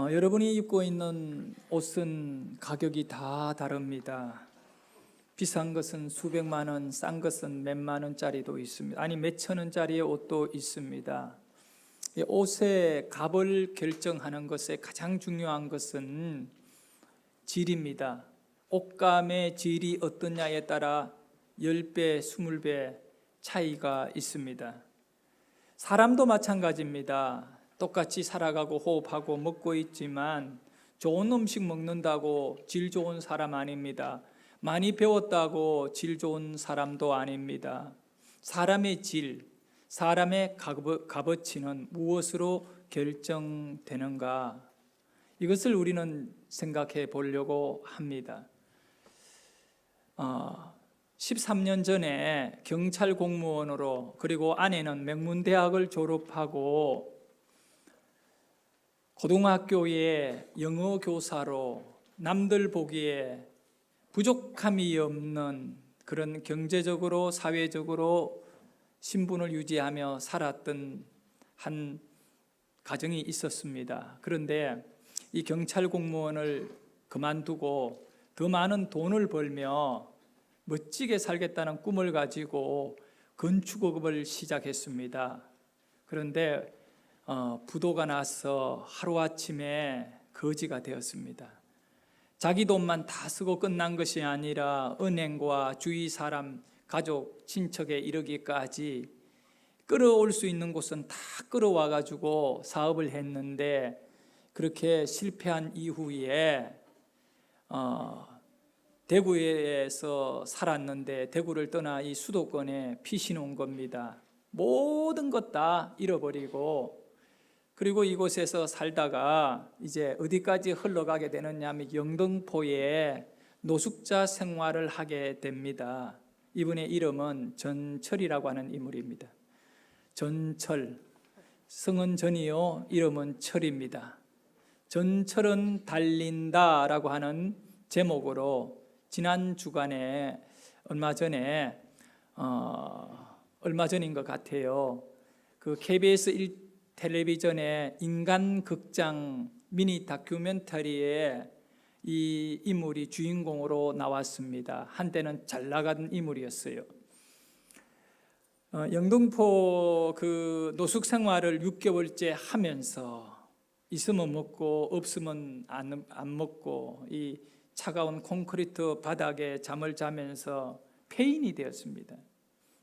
여러분이 입고 있는 옷은 가격이 다 다릅니다. 비싼 것은 수백만 원, 싼 것은 몇만 원짜리도 있습니다. 아니 몇천 원짜리의 옷도 있습니다. 옷의 값을 결정하는 것에 가장 중요한 것은 질입니다. 옷감의 질이 어떠냐에 따라 10배, 20배 차이가 있습니다. 사람도 마찬가지입니다. 똑같이 살아가고 호흡하고 먹고 있지만 좋은 음식 먹는다고 질 좋은 사람 아닙니다. 많이 배웠다고 질 좋은 사람도 아닙니다. 사람의 질, 사람의 값어치는 무엇으로 결정되는가? 이것을 우리는 생각해 보려고 합니다. 13년 전에 경찰 공무원으로, 그리고 아내는 명문대학을 졸업하고 고등학교의 영어 교사로 남들 보기에 부족함이 없는 그런 경제적으로 사회적으로 신분을 유지하며 살았던 한 가정이 있었습니다. 그런데 이 경찰 공무원을 그만두고 더 많은 돈을 벌며 멋지게 살겠다는 꿈을 가지고 건축업을 시작했습니다. 그런데 부도가 나서 하루아침에 거지가 되었습니다. 자기 돈만 다 쓰고 끝난 것이 아니라 은행과 주위 사람, 가족, 친척에 이르기까지 끌어올 수 있는 곳은 다 끌어와 가지고 사업을 했는데, 그렇게 실패한 이후에 대구에서 살았는데 대구를 떠나 이 수도권에 피신 온 겁니다. 모든 것 다 잃어버리고, 그리고 이곳에서 살다가 이제 어디까지 흘러가게 되느냐 하면 영등포에 노숙자 생활을 하게 됩니다. 이분의 이름은 전철이라고 하는 인물입니다. 전철, 성은 전이요 이름은 철입니다. 전철은 달린다라고 하는 제목으로 지난 주간에 얼마 전인 것 같아요. 그 KBS 텔레비전의 인간극장 미니 다큐멘터리에 이 인물이 주인공으로 나왔습니다. 한때는 잘 나간 인물이었어요. 영등포 그 노숙 생활을 6개월째 하면서 있으면 먹고 없으면 안 먹고 이 차가운 콘크리트 바닥에 잠을 자면서 폐인이 되었습니다.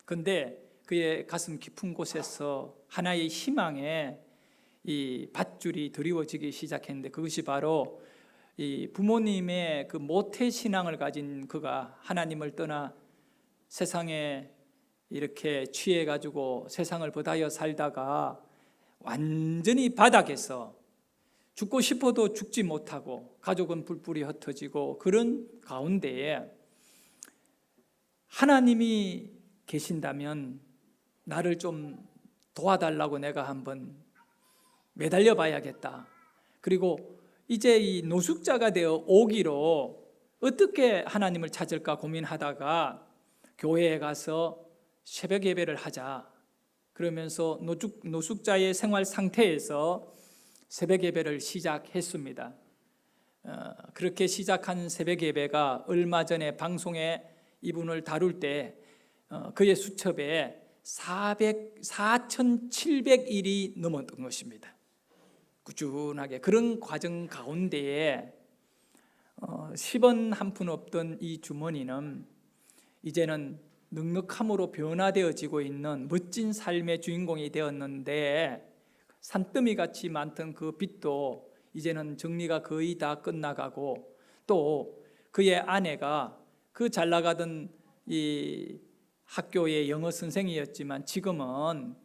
그런데 그의 가슴 깊은 곳에서 하나의 희망의 이 밧줄이 드리워지기 시작했는데, 그것이 바로 이 부모님의 그 모태 신앙을 가진 그가 하나님을 떠나 세상에 이렇게 취해 가지고 세상을 버다여 살다가 완전히 바닥에서 죽고 싶어도 죽지 못하고 가족은 뿔뿔이 흩어지고 그런 가운데에 하나님이 계신다면 나를 좀 도와달라고 내가 한번 매달려 봐야겠다. 그리고 이제 이 노숙자가 되어 오기로 어떻게 하나님을 찾을까 고민하다가 교회에 가서 새벽 예배를 하자. 그러면서 노숙자의 생활 상태에서 새벽 예배를 시작했습니다. 그렇게 시작한 새벽 예배가 얼마 전에 방송에 이분을 다룰 때 그의 수첩에 4,700일이 넘었던 것입니다. 꾸준하게 그런 과정 가운데에 10원 한 푼 없던 이 주머니는 이제는 넉넉함으로 변화되어지고 있는 멋진 삶의 주인공이 되었는데, 산더미같이 많던 그 빚도 이제는 정리가 거의 다 끝나가고, 또 그의 아내가 그 잘 나가던 이 학교의 영어 선생이었지만 지금은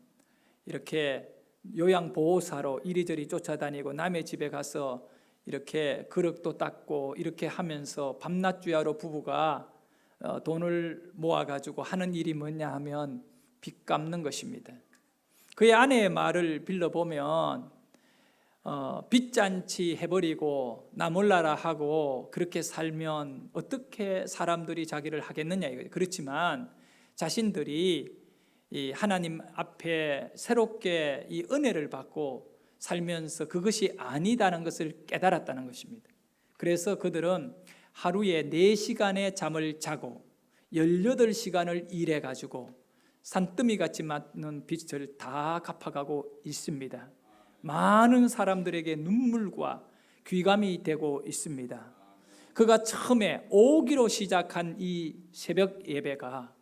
이렇게 요양보호사로 이리저리 쫓아다니고 남의 집에 가서 이렇게 그릇도 닦고 이렇게 하면서 밤낮주야로 부부가 돈을 모아가지고 하는 일이 뭐냐 하면 빚 갚는 것입니다. 그의 아내의 말을 빌려보면 빚잔치 해버리고 나 몰라라 하고 그렇게 살면 어떻게 사람들이 자기를 하겠느냐 이거예요. 그렇지만 자신들이 이 하나님 앞에 새롭게 이 은혜를 받고 살면서 그것이 아니다는 것을 깨달았다는 것입니다. 그래서 그들은 하루에 4시간의 잠을 자고 18시간을 일해가지고 산더미같이 많은 빚을 다 갚아가고 있습니다. 많은 사람들에게 눈물과 귀감이 되고 있습니다. 그가 처음에 오기로 시작한 이 새벽 예배가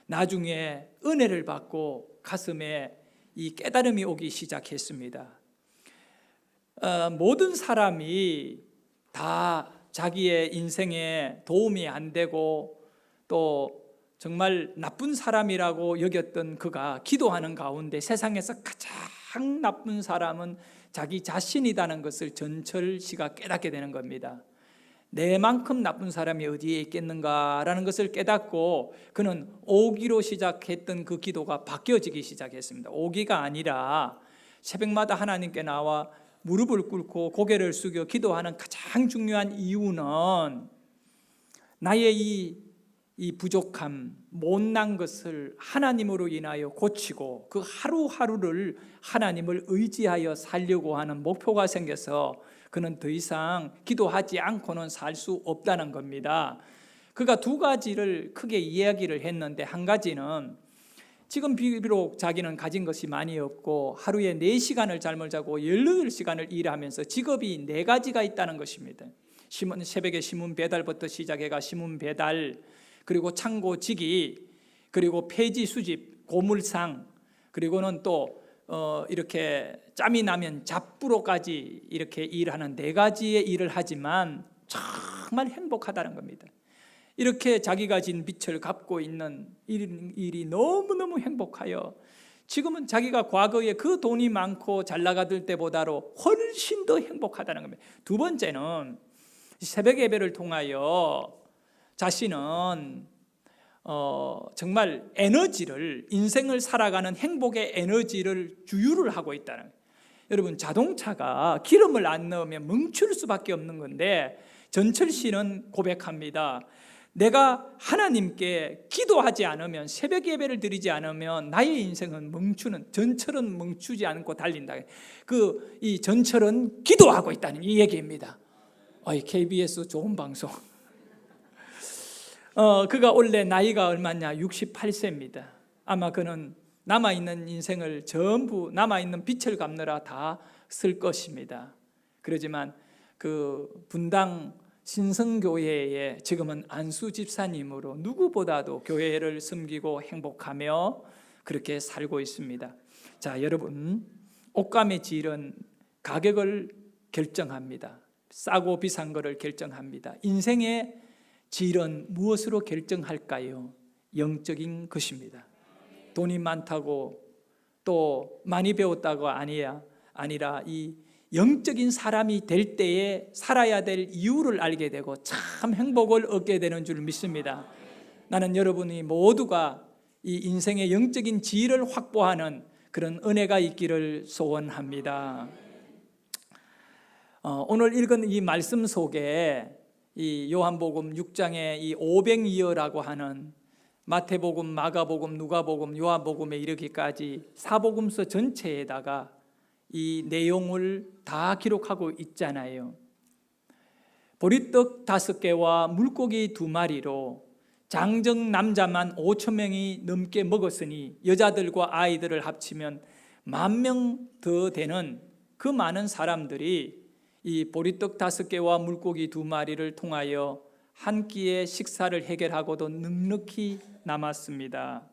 나중에 은혜를 받고 가슴에 이 깨달음이 오기 시작했습니다. 모든 사람이 다 자기의 인생에 도움이 안 되고 또 정말 나쁜 사람이라고 여겼던 그가 기도하는 가운데 세상에서 가장 나쁜 사람은 자기 자신이라는 것을 전철 씨가 깨닫게 되는 겁니다. 내만큼 나쁜 사람이 어디에 있겠는가라는 것을 깨닫고 그는 오기로 시작했던 그 기도가 바뀌어지기 시작했습니다. 오기가 아니라 새벽마다 하나님께 나와 무릎을 꿇고 고개를 숙여 기도하는 가장 중요한 이유는 나의 이 부족함, 못난 것을 하나님으로 인하여 고치고 그 하루하루를 하나님을 의지하여 살려고 하는 목표가 생겨서 그는 더 이상 기도하지 않고는 살 수 없다는 겁니다. 그가 2가지를 크게 이야기를 했는데, 한 가지는 지금 비록 자기는 가진 것이 많이 없고 하루에 4시간을 잠을 자고 18시간을 일하면서 직업이 4가지가 있다는 것입니다. 새벽에 신문 배달부터 시작해가 신문 배달, 그리고 창고지기, 그리고 폐지 수집, 고물상, 그리고는 또 이렇게 짬이 나면 잡부로까지 이렇게 일하는 4가지의 일을 하지만 정말 행복하다는 겁니다. 이렇게 자기가 진 빚을 갚고 있는 일이 너무너무 행복하여 지금은 자기가 과거에 그 돈이 많고 잘 나가던 때보다도 훨씬 더 행복하다는 겁니다. 2번째는 새벽 예배를 통하여 자신은 정말 에너지를, 인생을 살아가는 행복의 에너지를 주유를 하고 있다는 거예요. 여러분, 자동차가 기름을 안 넣으면 멈출 수밖에 없는 건데 전철 씨는 고백합니다. 내가 하나님께 기도하지 않으면, 새벽 예배를 드리지 않으면 나의 인생은 전철은 멈추지 않고 달린다. 이 전철은 기도하고 있다는 이 얘기입니다. KBS 좋은 방송. 그가 원래 나이가 얼마냐? 68세입니다. 아마 그는 남아있는 인생을 전부 남아있는 빚을 갚느라 다 쓸 것입니다. 그러지만 그 분당 신성교회에 지금은 안수 집사님으로 누구보다도 교회를 섬기고 행복하며 그렇게 살고 있습니다. 자, 여러분, 옷감의 질은 가격을 결정합니다. 싸고 비싼 것을 결정합니다. 인생의 질은 무엇으로 결정할까요? 영적인 것입니다. 돈이 많다고 또 많이 배웠다고 아니라 이 영적인 사람이 될 때에 살아야 될 이유를 알게 되고 참 행복을 얻게 되는 줄 믿습니다. 나는 여러분이 모두가 이 인생의 영적인 지혜를 확보하는 그런 은혜가 있기를 소원합니다. 오늘 읽은 이 말씀 속에 이 요한복음 6장의 이 500이어라고 하는 마태복음, 마가복음, 누가복음, 요한복음에 이르기까지 사복음서 전체에다가 이 내용을 다 기록하고 있잖아요. 보리떡 5개와 물고기 2마리로 장정 남자만 5,000명이 넘게 먹었으니 여자들과 아이들을 합치면 10,000명 더 되는 그 많은 사람들이 이 보리떡 5개와 물고기 2마리를 통하여 한 끼의 식사를 해결하고도 넉넉히 남았습니다.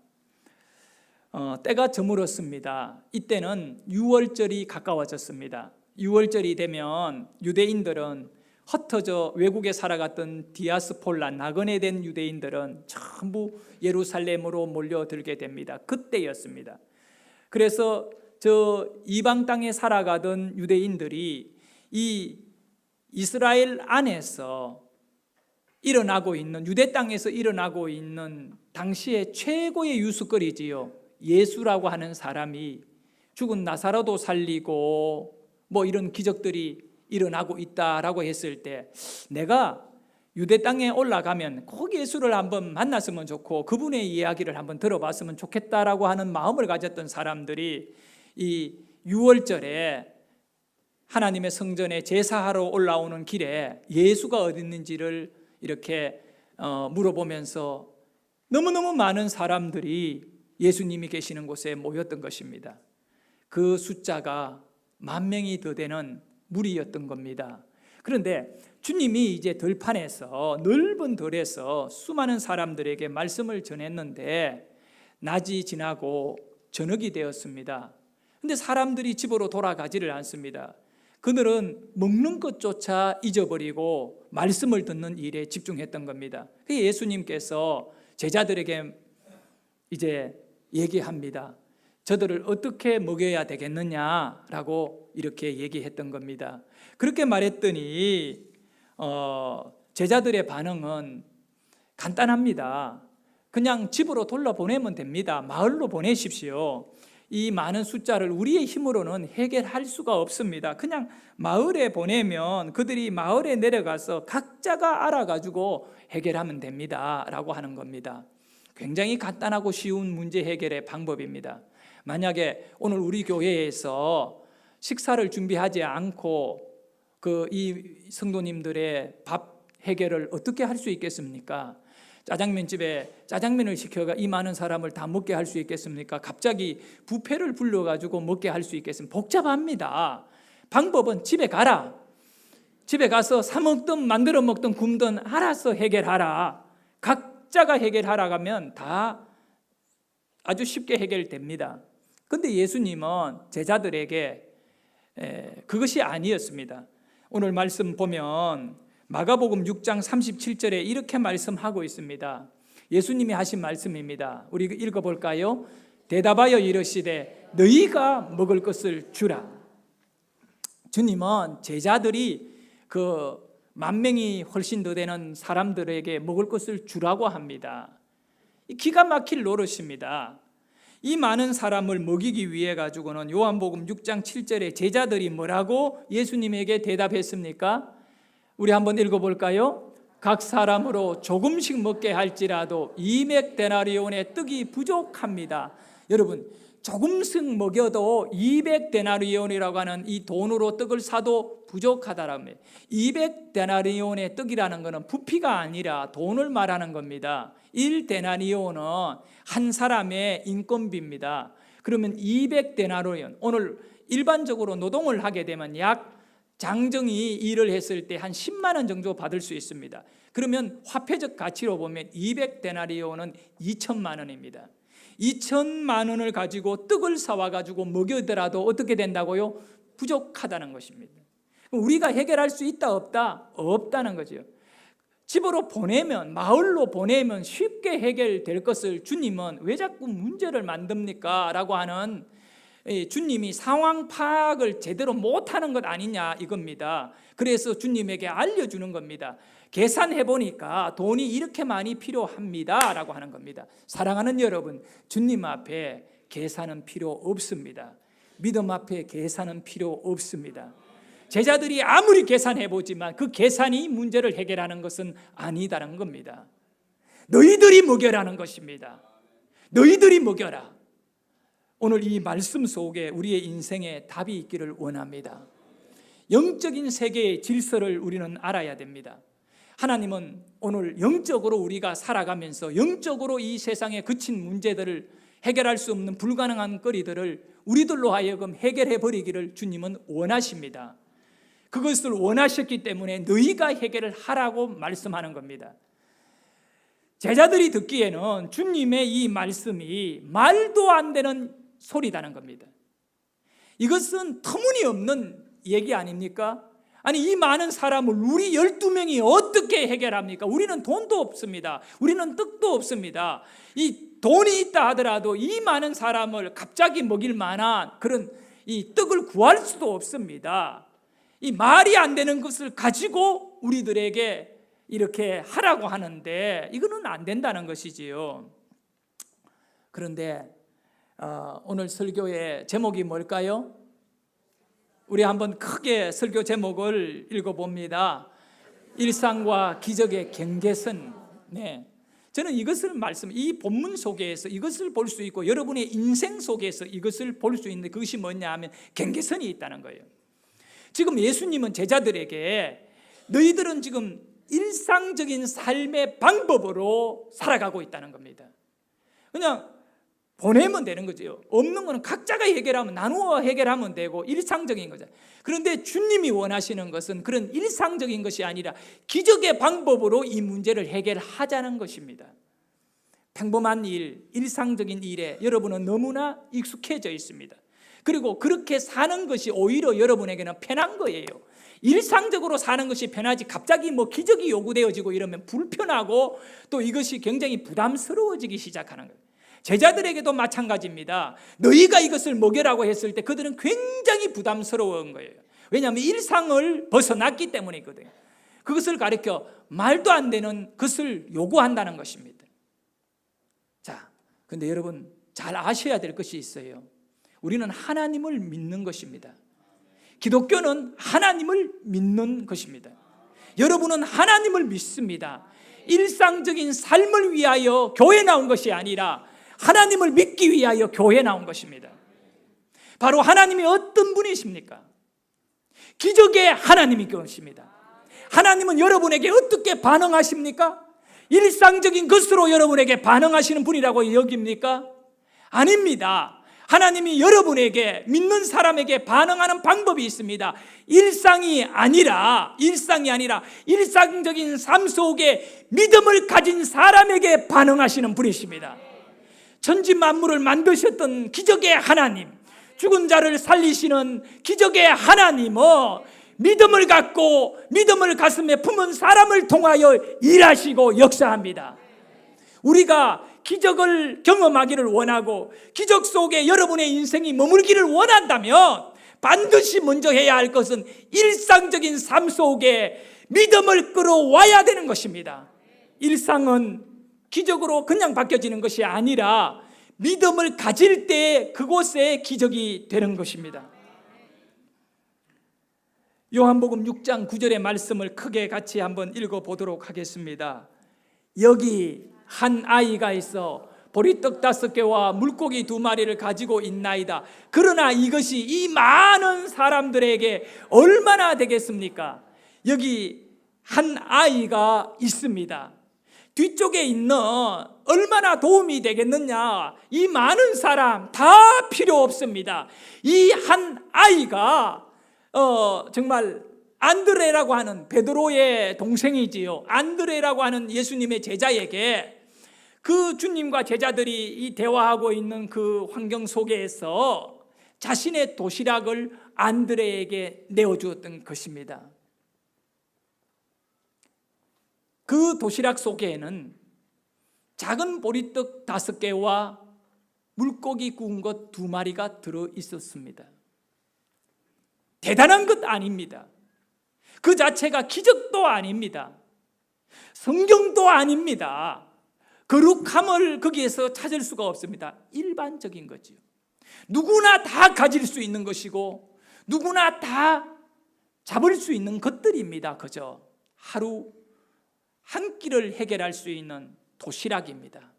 때가 저물었습니다. 이때는 유월절이 가까워졌습니다. 유월절이 되면 유대인들은 흩어져 외국에 살아갔던 디아스폴라, 나그네 된 유대인들은 전부 예루살렘으로 몰려들게 됩니다. 그때였습니다. 그래서 저 이방 땅에 살아가던 유대인들이 이 이스라엘 안에서 일어나고 있는, 유대 땅에서 일어나고 있는 당시의 최고의 유수거리지요. 예수라고 하는 사람이 죽은 나사로도 살리고 뭐 이런 기적들이 일어나고 있다라고 했을 때 내가 유대 땅에 올라가면 꼭 예수를 한번 만났으면 좋고 그분의 이야기를 한번 들어봤으면 좋겠다라고 하는 마음을 가졌던 사람들이 이 6월절에 하나님의 성전에 제사하러 올라오는 길에 예수가 어디 있는지를 이렇게 물어보면서 너무너무 많은 사람들이 예수님이 계시는 곳에 모였던 것입니다. 그 숫자가 10,000명이 더 되는 무리였던 겁니다. 그런데 주님이 이제 들판에서 넓은 들에서 수많은 사람들에게 말씀을 전했는데 낮이 지나고 저녁이 되었습니다. 근데 사람들이 집으로 돌아가지를 않습니다. 그들은 먹는 것조차 잊어버리고 말씀을 듣는 일에 집중했던 겁니다. 예수님께서 제자들에게 이제 얘기합니다. 저들을 어떻게 먹여야 되겠느냐라고 이렇게 얘기했던 겁니다. 그렇게 말했더니 제자들의 반응은 간단합니다. 그냥 집으로 돌려보내면 됩니다. 마을로 보내십시오. 이 많은 숫자를 우리의 힘으로는 해결할 수가 없습니다. 그냥 마을에 보내면 그들이 마을에 내려가서 각자가 알아가지고 해결하면 됩니다 라고 하는 겁니다. 굉장히 간단하고 쉬운 문제 해결의 방법입니다. 만약에 오늘 우리 교회에서 식사를 준비하지 않고 이 성도님들의 밥 해결을 어떻게 할 수 있겠습니까? 짜장면집에 짜장면을 시켜가 이 많은 사람을 다 먹게 할 수 있겠습니까? 갑자기 뷔페를 불러가지고 먹게 할 수 있겠습니까? 복잡합니다. 방법은 집에 가라. 집에 가서 사 먹든 만들어 먹든 굽든 알아서 해결하라. 각자가 해결하라 가면 다 아주 쉽게 해결됩니다. 그런데 예수님은 제자들에게 그것이 아니었습니다. 오늘 말씀 보면 마가복음 6장 37절에 이렇게 말씀하고 있습니다. 예수님이 하신 말씀입니다. 우리 읽어볼까요? 대답하여 이르시되 너희가 먹을 것을 주라. 주님은 제자들이 10,000명이 훨씬 더 되는 사람들에게 먹을 것을 주라고 합니다. 기가 막힐 노릇입니다. 이 많은 사람을 먹이기 위해 가지고는 요한복음 6장 7절에 제자들이 뭐라고 예수님에게 대답했습니까? 우리 한번 읽어볼까요? 각 사람으로 조금씩 먹게 할지라도 200데나리온의 떡이 부족합니다. 여러분, 조금씩 먹여도 200데나리온이라고 하는 이 돈으로 떡을 사도 부족하다라며 200데나리온의 떡이라는 것은 부피가 아니라 돈을 말하는 겁니다. 1데나리온은 한 사람의 인건비입니다. 그러면 200데나리온, 오늘 일반적으로 노동을 하게 되면 약 장정이 일을 했을 때 한 10만 원 정도 받을 수 있습니다. 그러면 화폐적 가치로 보면 200데나리온은 2천만 원입니다. 2천만 원을 가지고 떡을 사와 가지고 먹여더라도 어떻게 된다고요? 부족하다는 것입니다. 우리가 해결할 수 있다 없다? 없다는 거죠. 집으로 보내면, 마을로 보내면 쉽게 해결될 것을 주님은 왜 자꾸 문제를 만듭니까? 라고 하는 주님이 상황 파악을 제대로 못하는 것 아니냐 이겁니다. 그래서 주님에게 알려주는 겁니다. 계산해 보니까 돈이 이렇게 많이 필요합니다 라고 하는 겁니다. 사랑하는 여러분, 주님 앞에 계산은 필요 없습니다. 믿음 앞에 계산은 필요 없습니다. 제자들이 아무리 계산해 보지만 그 계산이 문제를 해결하는 것은 아니다는 겁니다. 너희들이 먹여라는 것입니다. 너희들이 먹여라. 오늘 이 말씀 속에 우리의 인생에 답이 있기를 원합니다. 영적인 세계의 질서를 우리는 알아야 됩니다. 하나님은 오늘 영적으로 우리가 살아가면서 영적으로 이 세상에 그친 문제들을 해결할 수 없는 불가능한 거리들을 우리들로 하여금 해결해 버리기를 주님은 원하십니다. 그것을 원하셨기 때문에 너희가 해결을 하라고 말씀하는 겁니다. 제자들이 듣기에는 주님의 이 말씀이 말도 안 되는 소리다는 겁니다. 이것은 터무니없는 얘기 아닙니까? 아니, 이 많은 사람을 우리 12명이 어떻게 해결합니까? 우리는 돈도 없습니다. 우리는 떡도 없습니다. 이 돈이 있다 하더라도 이 많은 사람을 갑자기 먹일 만한 그런 이 떡을 구할 수도 없습니다. 이 말이 안 되는 것을 가지고 우리들에게 이렇게 하라고 하는데 이거는 안 된다는 것이지요. 그런데 오늘 설교의 제목이 뭘까요? 우리 한번 크게 설교 제목을 읽어봅니다. 일상과 기적의 경계선. 네. 저는 이것을 이 본문 속에서 이것을 볼 수 있고 여러분의 인생 속에서 이것을 볼 수 있는데 그것이 뭐냐 하면 경계선이 있다는 거예요. 지금 예수님은 제자들에게 너희들은 지금 일상적인 삶의 방법으로 살아가고 있다는 겁니다. 그냥 보내면 되는 거죠. 없는 거는 각자가 해결하면, 나누어 해결하면 되고 일상적인 거죠. 그런데 주님이 원하시는 것은 그런 일상적인 것이 아니라 기적의 방법으로 이 문제를 해결하자는 것입니다. 평범한 일, 일상적인 일에 여러분은 너무나 익숙해져 있습니다. 그리고 그렇게 사는 것이 오히려 여러분에게는 편한 거예요. 일상적으로 사는 것이 편하지 갑자기 기적이 요구되어지고 이러면 불편하고 또 이것이 굉장히 부담스러워지기 시작하는 거예요. 제자들에게도 마찬가지입니다. 너희가 이것을 먹여라고 했을 때 그들은 굉장히 부담스러운 거예요. 왜냐하면 일상을 벗어났기 때문이거든요. 그것을 가리켜 말도 안 되는 것을 요구한다는 것입니다. 자, 근데 여러분 잘 아셔야 될 것이 있어요. 우리는 하나님을 믿는 것입니다. 기독교는 하나님을 믿는 것입니다. 여러분은 하나님을 믿습니다. 일상적인 삶을 위하여 교회 나온 것이 아니라 하나님을 믿기 위하여 교회 나온 것입니다. 바로 하나님이 어떤 분이십니까? 기적의 하나님이 계십니다. 하나님은 여러분에게 어떻게 반응하십니까? 일상적인 것으로 여러분에게 반응하시는 분이라고 여깁니까? 아닙니다. 하나님이 여러분에게, 믿는 사람에게 반응하는 방법이 있습니다. 일상이 아니라 일상적인 삶 속에 믿음을 가진 사람에게 반응하시는 분이십니다. 천지 만물을 만드셨던 기적의 하나님, 죽은 자를 살리시는 기적의 하나님은 믿음을 갖고 믿음을 가슴에 품은 사람을 통하여 일하시고 역사합니다. 우리가 기적을 경험하기를 원하고 기적 속에 여러분의 인생이 머물기를 원한다면 반드시 먼저 해야 할 것은 일상적인 삶 속에 믿음을 끌어와야 되는 것입니다. 일상은 기적으로 그냥 바뀌어지는 것이 아니라 믿음을 가질 때 그곳에 기적이 되는 것입니다. 요한복음 6장 9절의 말씀을 크게 같이 한번 읽어보도록 하겠습니다. 여기 한 아이가 있어 보리떡 5개와 물고기 2마리를 가지고 있나이다. 그러나 이것이 이 많은 사람들에게 얼마나 되겠습니까? 여기 한 아이가 있습니다. 뒤쪽에 있는 얼마나 도움이 되겠느냐? 이 많은 사람 다 필요 없습니다. 이 한 아이가 정말 안드레라고 하는 베드로의 동생이지요. 안드레라고 하는 예수님의 제자에게 그 주님과 제자들이 이 대화하고 있는 그 환경 속에서 자신의 도시락을 안드레에게 내어주었던 것입니다. 그 도시락 속에는 작은 보리떡 5개와 물고기 구운 것 2마리가 들어 있었습니다. 대단한 것 아닙니다. 그 자체가 기적도 아닙니다. 성경도 아닙니다. 거룩함을 거기에서 찾을 수가 없습니다. 일반적인 거죠. 누구나 다 가질 수 있는 것이고 누구나 다 잡을 수 있는 것들입니다. 그저 하루 한 끼를 해결할 수 있는 도시락입니다.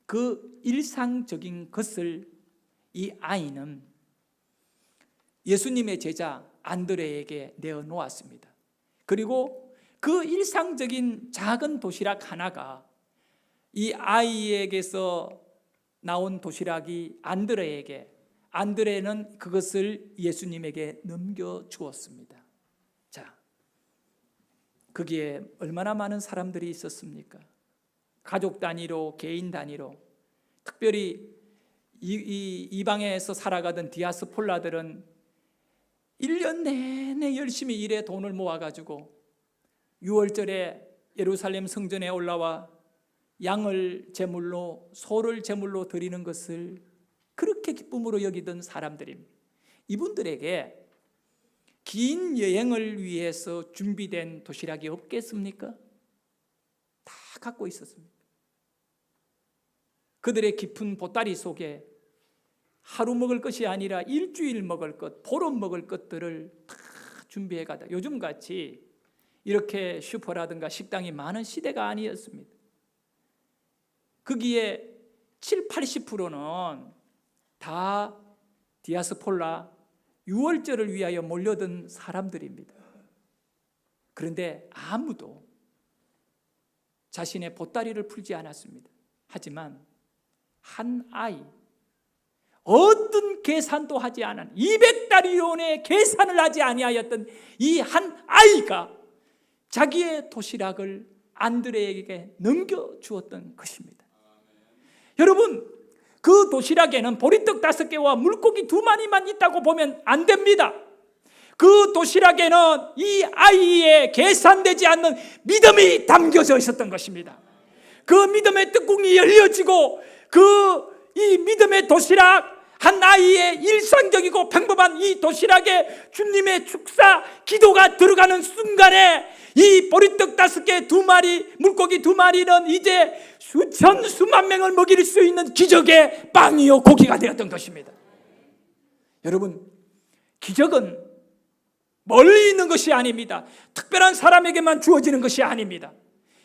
그 일상적인 것을 이 아이는 예수님의 제자 안드레에게 내어놓았습니다. 그리고 그 일상적인 작은 도시락 하나가 이 아이에게서 나온 도시락이 안드레는 그것을 예수님에게 넘겨주었습니다. 자, 거기에 얼마나 많은 사람들이 있었습니까? 가족 단위로, 개인 단위로, 특별히 이방에서 살아가던 디아스폴라들은 1년 내내 열심히 일해 돈을 모아가지고 6월절에 예루살렘 성전에 올라와 양을 제물로, 소를 제물로 드리는 것을 그렇게 기쁨으로 여기던 사람들입니다. 이분들에게 긴 여행을 위해서 준비된 도시락이 없겠습니까? 다 갖고 있었습니다. 그들의 깊은 보따리 속에 하루 먹을 것이 아니라 일주일 먹을 것, 보름 먹을 것들을 다 준비해 가다. 요즘같이 이렇게 슈퍼라든가 식당이 많은 시대가 아니었습니다. 거기에 7, 80%는 다 디아스폴라, 유월절을 위하여 몰려든 사람들입니다. 그런데 아무도 자신의 보따리를 풀지 않았습니다. 하지만 한 아이, 어떤 계산도 하지 않은 200다리온의 계산을 하지 아니하였던 이 한 아이가 자기의 도시락을 안드레에게 넘겨주었던 것입니다. 여러분, 그 도시락에는 보리떡 5개와 물고기 2마리만 있다고 보면 안 됩니다. 그 도시락에는 이 아이의 계산되지 않는 믿음이 담겨져 있었던 것입니다. 그 믿음의 뚜껑이 열려지고 이 믿음의 도시락, 한 아이의 일상적이고 평범한 이 도시락에 주님의 축사 기도가 들어가는 순간에 이 보리떡 5개 2마리, 물고기 2마리는 이제 수천 수만 명을 먹일 수 있는 기적의 빵이요 고기가 되었던 것입니다. 여러분, 기적은 멀리 있는 것이 아닙니다. 특별한 사람에게만 주어지는 것이 아닙니다.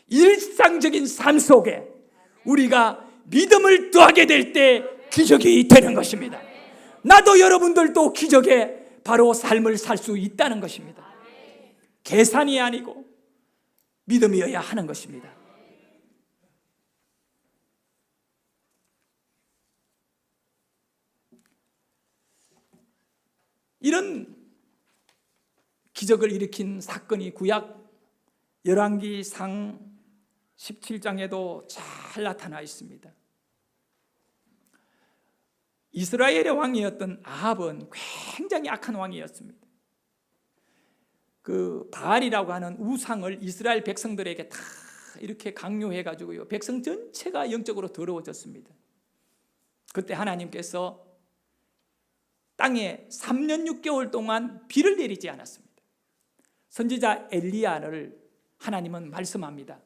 일상적인 삶 속에 우리가 믿음을 더하게 될 때 기적이 되는 것입니다. 나도 여러분들도 기적의 바로 삶을 살 수 있다는 것입니다. 계산이 아니고 믿음이어야 하는 것입니다. 이런 기적을 일으킨 사건이 구약 열왕기상 17장에도 잘 나타나 있습니다. 이스라엘의 왕이었던 아합은 굉장히 악한 왕이었습니다. 그 바알이라고 하는 우상을 이스라엘 백성들에게 다 이렇게 강요해가지고요, 백성 전체가 영적으로 더러워졌습니다. 그때 하나님께서 땅에 3년 6개월 동안 비를 내리지 않았습니다. 선지자 엘리야를 하나님은 말씀합니다.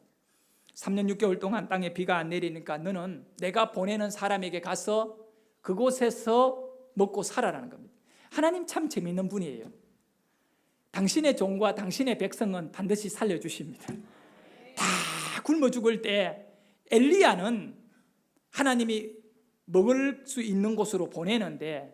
3년 6개월 동안 땅에 비가 안 내리니까 너는 내가 보내는 사람에게 가서 그곳에서 먹고 살아라는 겁니다. 하나님 참 재미있는 분이에요. 당신의 종과 당신의 백성은 반드시 살려주십니다. 다 굶어 죽을 때 엘리야는 하나님이 먹을 수 있는 곳으로 보내는데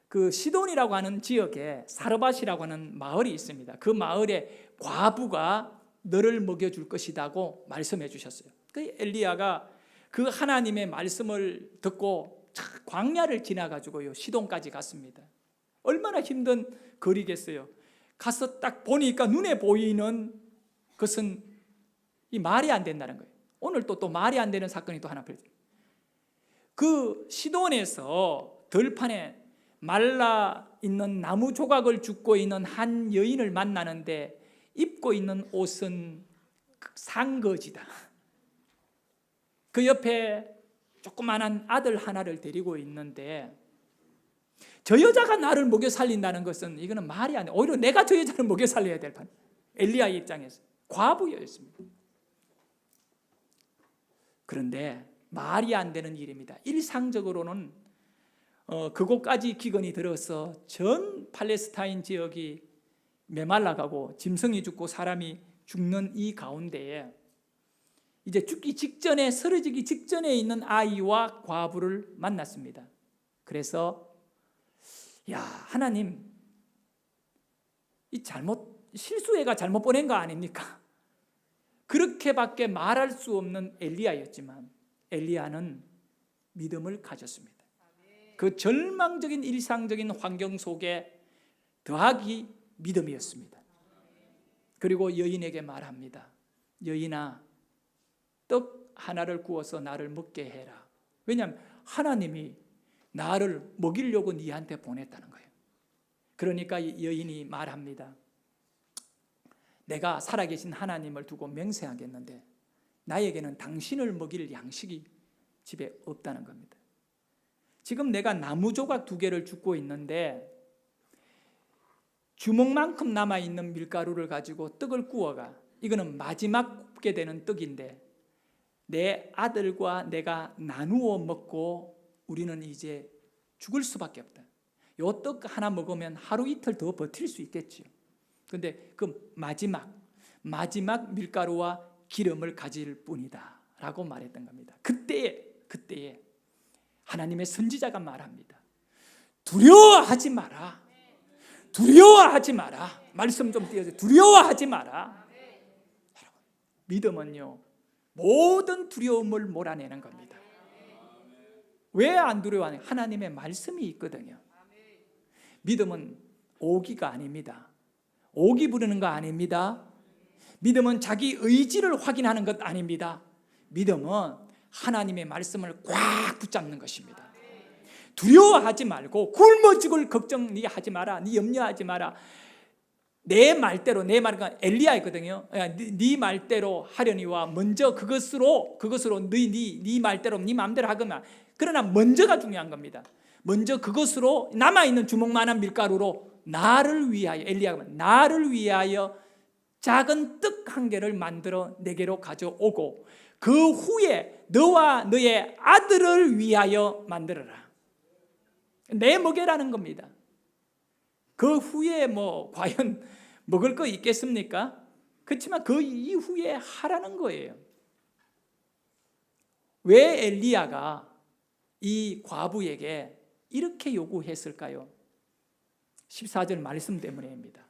그 시돈이라고 하는 지역에 사르밧이라고 하는 마을이 있습니다. 그 마을에 과부가 너를 먹여줄 것이라고 말씀해 주셨어요. 그 엘리야가 그 하나님의 말씀을 듣고 광야를 지나가지고요 시돈까지 갔습니다. 얼마나 힘든 거리겠어요. 가서 딱 보니까 눈에 보이는 것은 이 말이 안 된다는 거예요. 오늘 또 말이 안 되는 사건이 또 하나 벌어져요. 그 시돈에서 들판에 말라 있는 나무 조각을 줍고 있는 한 여인을 만나는데 입고 있는 옷은 상거지다. 그 옆에 조그만한 아들 하나를 데리고 있는데 저 여자가 나를 먹여 살린다는 것은 이거는 말이 안 돼. 오히려 내가 저 여자를 먹여 살려야 될 판. 엘리야의 입장에서 과부였습니다. 그런데 말이 안 되는 일입니다. 일상적으로는 그곳까지 기근이 들어서 전 팔레스타인 지역이 메말라가고 짐승이 죽고 사람이 죽는 이 가운데에 이제 죽기 직전에, 쓰러지기 직전에 있는 아이와 과부를 만났습니다. 그래서 하나님, 이 실수해가 잘못 보낸 거 아닙니까? 그렇게밖에 말할 수 없는 엘리야였지만 엘리야는 믿음을 가졌습니다. 그 절망적인 일상적인 환경 속에 더하기 믿음이었습니다. 그리고 여인에게 말합니다. 여인아, 떡 하나를 구워서 나를 먹게 해라. 왜냐하면 하나님이 나를 먹이려고 네한테 보냈다는 거예요. 그러니까 여인이 말합니다. 내가 살아계신 하나님을 두고 맹세하겠는데 나에게는 당신을 먹일 양식이 집에 없다는 겁니다. 지금 내가 나무 조각 2개를 줍고 있는데 주먹만큼 남아있는 밀가루를 가지고 떡을 구워가, 이거는 마지막 굽게 되는 떡인데 내 아들과 내가 나누어 먹고 우리는 이제 죽을 수밖에 없다. 요 떡 하나 먹으면 하루 이틀 더 버틸 수 있겠지요. 그런데 그 마지막 밀가루와 기름을 가질 뿐이다 라고 말했던 겁니다. 그때에 하나님의 선지자가 말합니다. 두려워하지 마라. 두려워하지 마라. 말씀 좀 띄워주세요. 두려워하지 마라. 여러분, 믿음은요, 모든 두려움을 몰아내는 겁니다. 왜 안 두려워하냐? 하나님의 말씀이 있거든요. 믿음은 오기가 아닙니다. 오기 부르는 거 아닙니다. 믿음은 자기 의지를 확인하는 것 아닙니다. 믿음은 하나님의 말씀을 꽉 붙잡는 것입니다. 두려워하지 말고 굶어 죽을 걱정 네 하지 마라. 네 염려하지 마라. 내 말대로, 내 말은 엘리야이거든요. 네 말대로 하려니와 먼저 그것으로 네 말대로 네 마음대로 하거나. 그러나 먼저가 중요한 겁니다. 먼저 그것으로 남아있는 주먹만한 밀가루로 나를 위하여, 엘리야가 나를 위하여 작은 떡 한 개를 만들어 내게로 가져오고 그 후에 너와 너의 아들을 위하여 만들어라. 내 먹여라는 겁니다. 그 후에 과연 먹을 거 있겠습니까? 그렇지만 그 이후에 하라는 거예요. 왜 엘리야가 이 과부에게 이렇게 요구했을까요? 14절 말씀 때문입니다.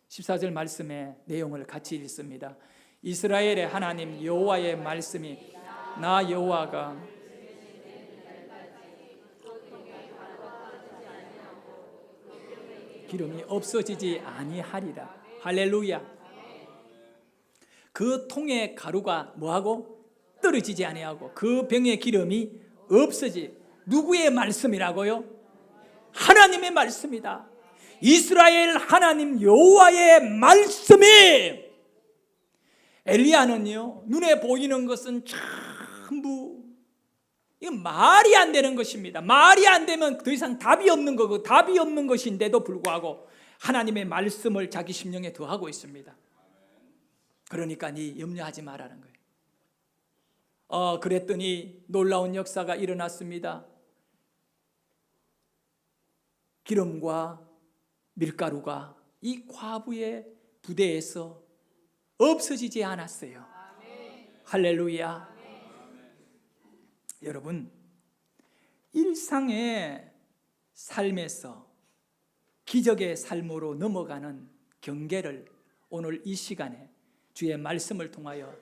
14절 말씀의 내용을 같이 읽습니다. 이스라엘의 하나님 여호와의 말씀이 나 여호와가 기름이 없어지지 아니하리라. 할렐루야. 그 통의 가루가 뭐하고? 떨어지지 아니하고 그 병의 기름이 없어지. 누구의 말씀이라고요? 하나님의 말씀이다. 이스라엘 하나님 여호와의 말씀이. 엘리야는요, 눈에 보이는 것은 전부 이건 말이 안 되는 것입니다. 말이 안 되면 더 이상 답이 없는 거고, 답이 없는 것인데도 불구하고 하나님의 말씀을 자기 심령에 더하고 있습니다. 그러니까 네 염려하지 말라는 거예요. 그랬더니 놀라운 역사가 일어났습니다. 기름과 밀가루가 이 과부의 부대에서 없어지지 않았어요. 할렐루야. 여러분, 일상의 삶에서 기적의 삶으로 넘어가는 경계를 오늘 이 시간에 주의 말씀을 통하여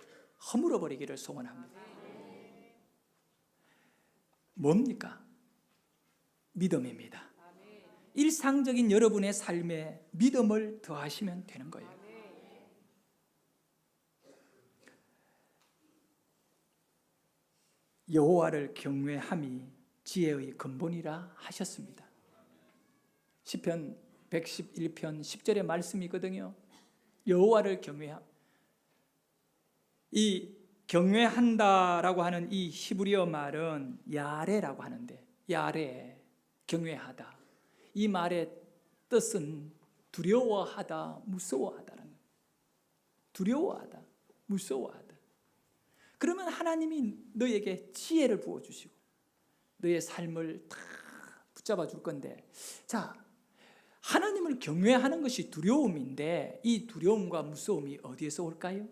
허물어 버리기를 소원합니다. 뭡니까? 믿음입니다. 일상적인 여러분의 삶에 믿음을 더하시면 되는 거예요. 여호와를 경외함이 지혜의 근본이라 하셨습니다. 시편 111편 10절의 말씀이거든요. 여호와를 경외함. 이 경외한다라고 하는 이 히브리어 말은 야레라고 하는데, 야레, 경외하다. 이 말의 뜻은 두려워하다, 무서워하다라는 거예요. 두려워하다, 무서워하다. 그러면 하나님이 너에게 지혜를 부어주시고 너의 삶을 다 붙잡아 줄 건데, 자, 하나님을 경외하는 것이 두려움인데 이 두려움과 무서움이 어디에서 올까요?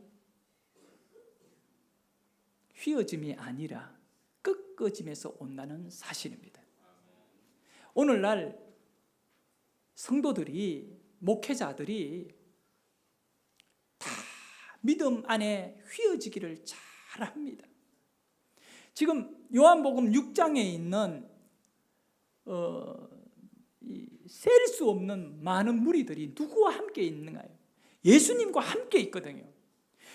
휘어짐이 아니라 꺾어짐에서 온다는 사실입니다. 오늘날 성도들이, 목회자들이 다 믿음 안에 휘어지기를 잘합니다. 지금 요한복음 6장에 있는 셀 수 없는 많은 무리들이 누구와 함께 있는가요? 예수님과 함께 있거든요.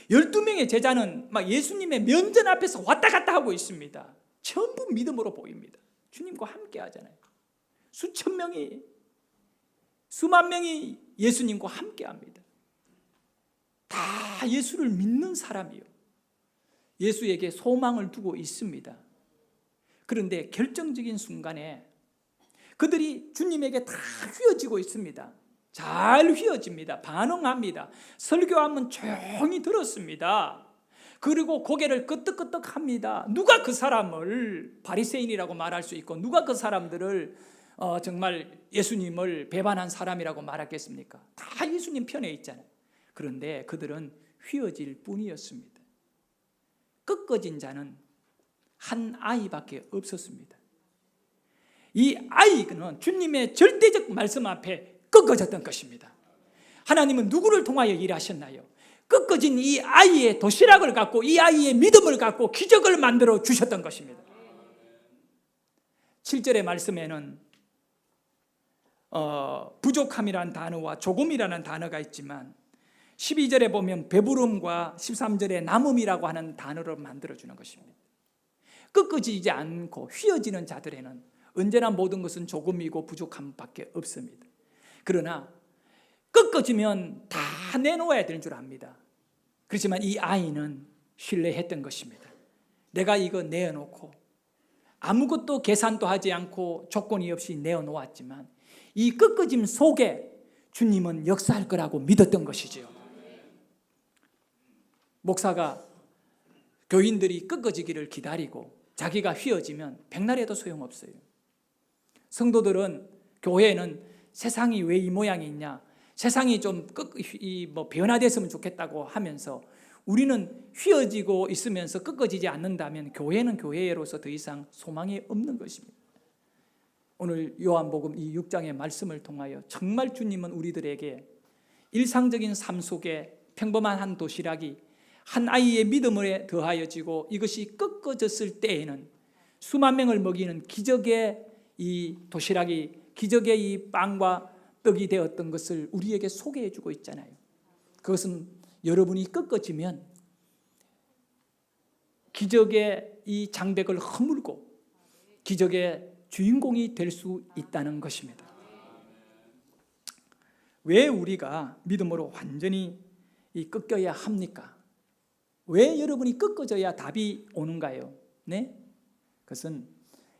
12명의 제자는 막 예수님의 면전 앞에서 왔다 갔다 하고 있습니다. 전부 믿음으로 보입니다. 주님과 함께 하잖아요. 수천 명이, 수만 명이 예수님과 함께 합니다. 다 예수를 믿는 사람이요, 예수에게 소망을 두고 있습니다. 그런데 결정적인 순간에 그들이 주님에게 다 휘어지고 있습니다. 잘 휘어집니다. 반응합니다. 설교하면 조용히 들었습니다. 그리고 고개를 끄덕끄덕합니다. 누가 그 사람을 바리새인이라고 말할 수 있고, 누가 그 사람들을 정말 예수님을 배반한 사람이라고 말하겠습니까? 다 예수님 편에 있잖아요. 그런데 그들은 휘어질 뿐이었습니다. 꺾어진 자는 한 아이밖에 없었습니다. 이 아이는 주님의 절대적 말씀 앞에 꺾어졌던 것입니다. 하나님은 누구를 통하여 일하셨나요? 꺾어진 이 아이의 도시락을 갖고, 이 아이의 믿음을 갖고 기적을 만들어 주셨던 것입니다. 7절의 말씀에는 부족함이라는 단어와 조금이라는 단어가 있지만 12절에 보면 배부름과 13절에 남음이라고 하는 단어를 만들어주는 것입니다. 꺾어지지 않고 휘어지는 자들에는 언제나 모든 것은 조금이고 부족함밖에 없습니다. 그러나 꺾어지면 다 내놓아야 되는 줄 압니다. 그렇지만 이 아이는 신뢰했던 것입니다. 내가 이거 내어놓고 아무것도 계산도 하지 않고 조건이 없이 내어놓았지만 이 꺾어짐 속에 주님은 역사할 거라고 믿었던 것이죠. 목사가 교인들이 꺾어지기를 기다리고 자기가 휘어지면 백날해도 소용없어요. 성도들은, 교회는 세상이 왜 이 모양이 있냐, 세상이 좀 변화됐으면 좋겠다고 하면서 우리는 휘어지고 있으면서 꺾어지지 않는다면 교회는 교회로서 더 이상 소망이 없는 것입니다. 오늘 요한복음 이 6장의 말씀을 통하여 정말 주님은 우리들에게 일상적인 삶 속에 평범한 한 도시락이 한 아이의 믿음에 더하여지고 이것이 꺾어졌을 때에는 수만 명을 먹이는 기적의 이 도시락이, 기적의 이 빵과 떡이 되었던 것을 우리에게 소개해 주고 있잖아요. 그것은 여러분이 꺾어지면 기적의 이 장벽을 허물고 기적의 주인공이 될 수 있다는 것입니다. 왜 우리가 믿음으로 완전히 꺾여야 합니까? 왜 여러분이 꺾어져야 답이 오는가요? 네? 그것은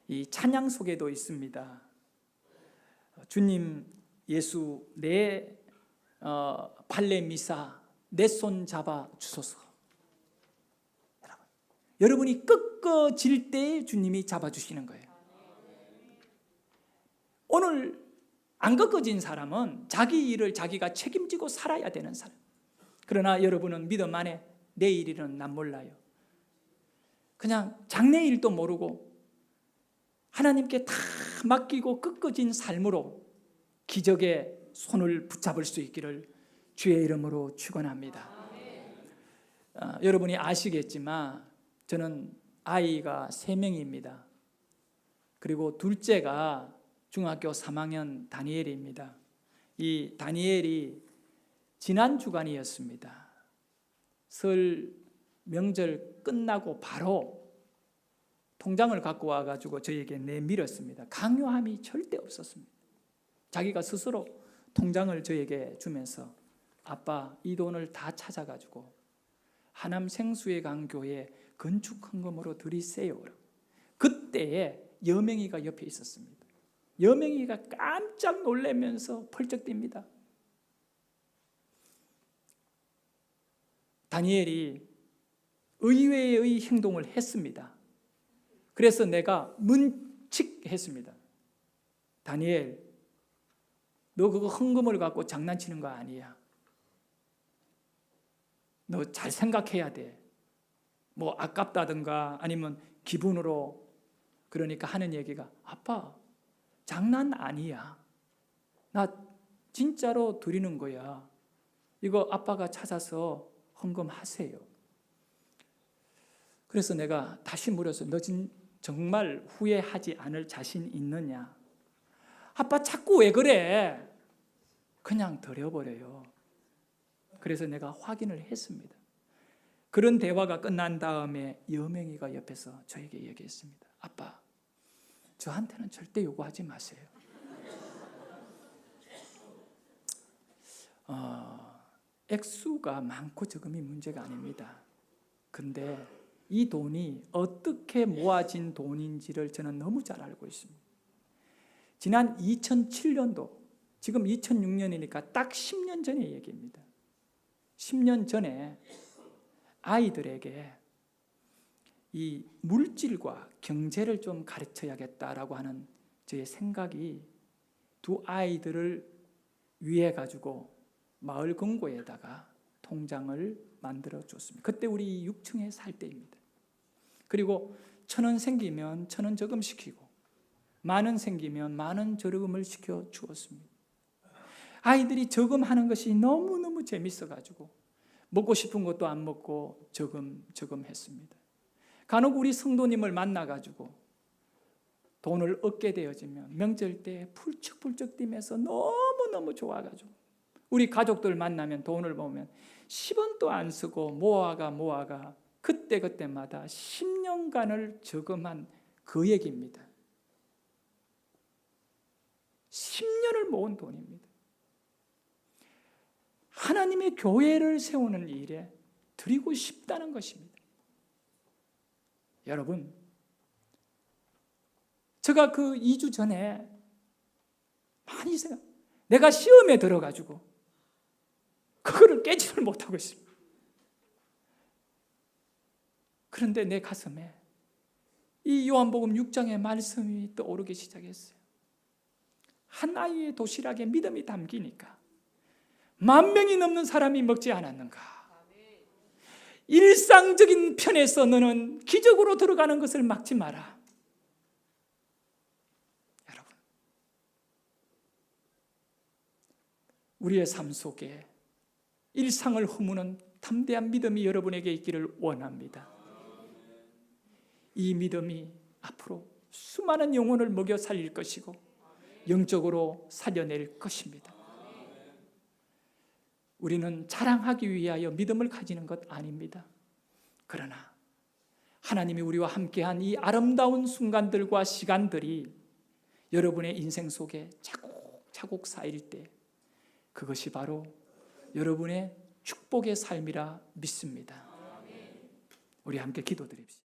이 찬양 속에도 있습니다. 주님 예수 내 발레 미사 내 손 잡아 주소서. 여러분이 꺾어질 때 주님이 잡아주시는 거예요. 오늘 안 꺾어진 사람은 자기 일을 자기가 책임지고 살아야 되는 사람. 그러나 여러분은 믿음 안에 내일 일은 난 몰라요. 그냥 장래일도 모르고 하나님께 다 맡기고 꺾어진 삶으로 기적의 손을 붙잡을 수 있기를 주의 이름으로 축원합니다. 여러분이 아시겠지만 저는 아이가 3명입니다. 그리고 둘째가 중학교 3학년 다니엘입니다. 이 다니엘이 지난 주간이었습니다. 설 명절 끝나고 바로 통장을 갖고 와가지고 저에게 내밀었습니다. 강요함이 절대 없었습니다. 자기가 스스로 통장을 저에게 주면서 아빠 이 돈을 다 찾아가지고 하남 생수의 강교회 건축 헌금으로 드리세요. 그때에 여명이가 옆에 있었습니다. 여명이가 깜짝 놀라면서 펄쩍 뜁니다. 다니엘이 의외의 행동을 했습니다. 그래서 내가 문칙했습니다. 다니엘, 너 그거 헌금을 갖고 장난치는 거 아니야. 너 잘 생각해야 돼. 뭐 아깝다든가 아니면 기분으로 그러니까 하는 얘기가 아빠 장난 아니야. 나 진짜로 드리는 거야. 이거 아빠가 찾아서 헌금하세요. 그래서 내가 다시 물었어요. 너 정말 후회하지 않을 자신 있느냐? 아빠 자꾸 왜 그래? 그냥 드려버려요. 그래서 내가 확인을 했습니다. 그런 대화가 끝난 다음에 여명이가 옆에서 저에게 얘기했습니다. 아빠, 저한테는 절대 요구하지 마세요. 액수가 많고 적음이 문제가 아닙니다. 근데 이 돈이 어떻게 모아진 돈인지를 저는 너무 잘 알고 있습니다. 지난 2007년도, 지금 2006년이니까 딱 10년 전의 얘기입니다. 10년 전에 아이들에게 이 물질과 경제를 좀 가르쳐야겠다라고 하는 저의 생각이 두 아이들을 위해 가지고 마을 금고에다가 통장을 만들어 줬습니다. 그때 우리 6층에 살 때입니다. 그리고 1,000원 생기면 1,000원 저금 시키고 10,000원 생기면 10,000원 저금을 시켜 주었습니다. 아이들이 저금하는 것이 너무너무 재밌어가지고 먹고 싶은 것도 안 먹고 저금 했습니다. 간혹 우리 성도님을 만나가지고 돈을 얻게 되어지면 명절 때 펄쩍펄쩍 뛰면서 너무너무 좋아가지고 우리 가족들 만나면 돈을 보면 10원도 안 쓰고 모아가 그때마다 10년간을 저금한 그 얘기입니다. 10년을 모은 돈입니다. 하나님의 교회를 세우는 일에 드리고 싶다는 것입니다. 여러분, 제가 그 2주 전에 많이 내가 시험에 들어가지고 그거를 깨지를 못하고 있습니다. 그런데 내 가슴에 이 요한복음 6장의 말씀이 떠오르기 시작했어요. 한 아이의 도시락에 믿음이 담기니까 10,000명이 넘는 사람이 먹지 않았는가? 일상적인 편에서 너는 기적으로 들어가는 것을 막지 마라. 여러분, 우리의 삶 속에 일상을 허무는 담대한 믿음이 여러분에게 있기를 원합니다. 이 믿음이 앞으로 수많은 영혼을 먹여 살릴 것이고 영적으로 살려낼 것입니다. 우리는 자랑하기 위하여 믿음을 가지는 것 아닙니다. 그러나 하나님이 우리와 함께한 이 아름다운 순간들과 시간들이 여러분의 인생 속에 차곡차곡 쌓일 때 그것이 바로 여러분의 축복의 삶이라 믿습니다. 우리 함께 기도드립시다.